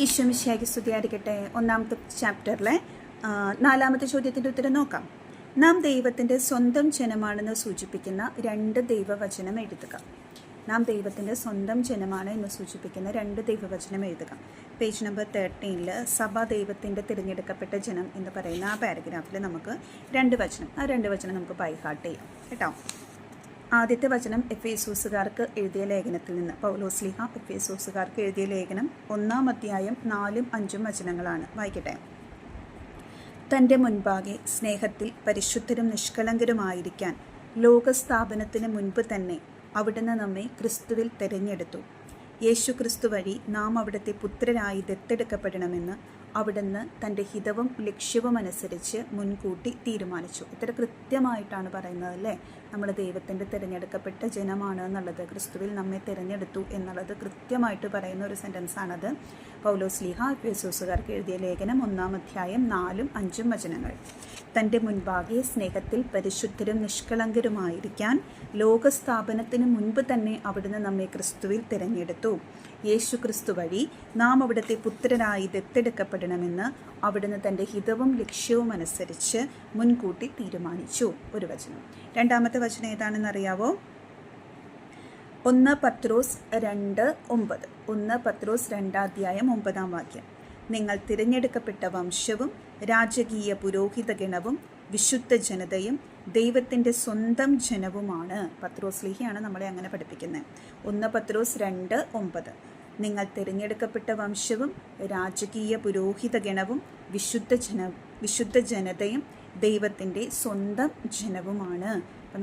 ഈശോ മിശിഹായ്ക്ക് സ്തുതിയായിരിക്കട്ടെ. ഒന്നാമത്തെ ചാപ്റ്ററിലെ 4ാമത്തെ ചോദ്യത്തിൻ്റെ ഉത്തരം നോക്കാം. നാം ദൈവത്തിൻ്റെ സ്വന്തം ജനമാണെന്ന് സൂചിപ്പിക്കുന്ന 2 ദൈവവചനം എഴുതുക. നാം ദൈവത്തിൻ്റെ സ്വന്തം ജനമാണ് എന്ന് സൂചിപ്പിക്കുന്ന 2 ദൈവവചനം എഴുതുക. പേജ് നമ്പർ 13 സഭ ദൈവത്തിൻ്റെ തിരഞ്ഞെടുക്കപ്പെട്ട ജനം എന്ന് പറയുന്ന ആ പാരഗ്രാഫിൽ നമുക്ക് 2 വചനം, ആ 2 വചനം നമുക്ക് ബൈ ഹാർട്ട് ചെയ്യാം കേട്ടോ. ആദ്യത്തെ വചനം എഫേസോസുകാർക്ക് എഴുതിയ ലേഖനത്തിൽ നിന്ന്, പൗലോസ്ലീഹ എഫേസോസുകാർക്ക് എഴുതിയ ലേഖനം 1-ാം അധ്യായം 4-5 വചനങ്ങളാണ്. വായിക്കട്ടെ. തൻ്റെ മുൻപാകെ സ്നേഹത്തിൽ പരിശുദ്ധരും നിഷ്കളങ്കരുമായിരിക്കാൻ ലോകസ്ഥാപനത്തിന് മുൻപ് തന്നെ അവിടുന്ന് നമ്മെ ക്രിസ്തുവിൽ തിരഞ്ഞെടുത്തു. യേശു ക്രിസ്തു വഴി നാം അവിടുത്തെ പുത്രരായി ദത്തെടുക്കപ്പെടണമെന്ന് അവിടുന്ന് തൻ്റെ ഹിതവും ലക്ഷ്യവും അനുസരിച്ച് മുൻകൂട്ടി തീരുമാനിച്ചു. ഇത്ര കൃത്യമായിട്ടാണ് പറയുന്നത് അല്ലേ. നമ്മൾ ദൈവത്തിൻ്റെ തിരഞ്ഞെടുക്കപ്പെട്ട ജനമാണ് എന്നുള്ളത്, ക്രിസ്തുവിൽ നമ്മെ തിരഞ്ഞെടുത്തു എന്നുള്ളത് കൃത്യമായിട്ട് പറയുന്ന ഒരു സെൻറ്റൻസാണത്. പൗലോസ്ലീഹ എഫേസോസുകാർക്ക് എഴുതിയ ലേഖനം 1-ാം അധ്യായം 4-5 വചനങ്ങൾ. തൻ്റെ മുൻപാകെ സ്നേഹത്തിൽ പരിശുദ്ധരും നിഷ്കളങ്കരുമായിരിക്കാൻ ലോകസ്ഥാപനത്തിന് മുൻപ് തന്നെ അവിടുന്ന് നമ്മെ ക്രിസ്തുവിൽ തിരഞ്ഞെടുത്തു. യേശു ക്രിസ്തു വഴി നാം അവിടുത്തെ പുത്രരായി ദത്തെടുക്കപ്പെടണമെന്ന് അവിടുന്ന് തൻ്റെ ഹിതവും ലക്ഷ്യവും അനുസരിച്ച് മുൻകൂട്ടി തീരുമാനിച്ചു. ഒരു വചനം. 2ാമത്തെ വചനം ഏതാണെന്നറിയാവോ? 1 പത്രോസ് 2:9. 1 പത്രോസ് 2-ാം അധ്യായം 9-ാം വാക്യം. നിങ്ങൾ തിരഞ്ഞെടുക്കപ്പെട്ട വംശവും രാജകീയ പുരോഹിത ഗണവും വിശുദ്ധ ജനതയും ദൈവത്തിൻ്റെ സ്വന്തം ജനവുമാണ്. പത്രോസ്ലീഹയാണ് നമ്മളെ അങ്ങനെ പഠിപ്പിക്കുന്നത്. 1 പത്രോസ് 2:9. നിങ്ങൾ തിരഞ്ഞെടുക്കപ്പെട്ട വംശവും രാജകീയ പുരോഹിത ഗണവും വിശുദ്ധ ജനതയും ദൈവത്തിൻ്റെ സ്വന്തം ജനവുമാണ്. അപ്പം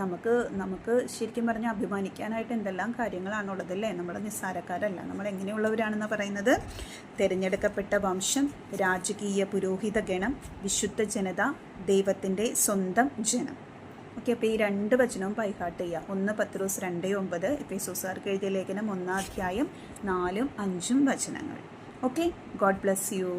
നമുക്ക് ശരിക്കും പറഞ്ഞാൽ അഭിമാനിക്കാനായിട്ട് എന്തെല്ലാം കാര്യങ്ങളാണുള്ളതല്ലേ. നമ്മൾ നിസ്സാരക്കാരല്ല. നമ്മൾ എങ്ങനെയുള്ളവരാണെന്ന് പറയുന്നത്? തിരഞ്ഞെടുക്കപ്പെട്ട വംശം, രാജകീയ പുരോഹിത ഗണം, വിശുദ്ധ ജനത, ദൈവത്തിൻ്റെ സ്വന്തം ജനം. ഓക്കെ, അപ്പോൾ ഈ 2 വചനവും ബൈഹാർട്ട് ചെയ്യുക. 1 പത്രോസ് 2:9, എഫേസോസുകാർക്ക് എഴുതിയ ലേഖനം 1-ാം അധ്യായം 4-5 വചനങ്ങൾ. Okay, God bless you.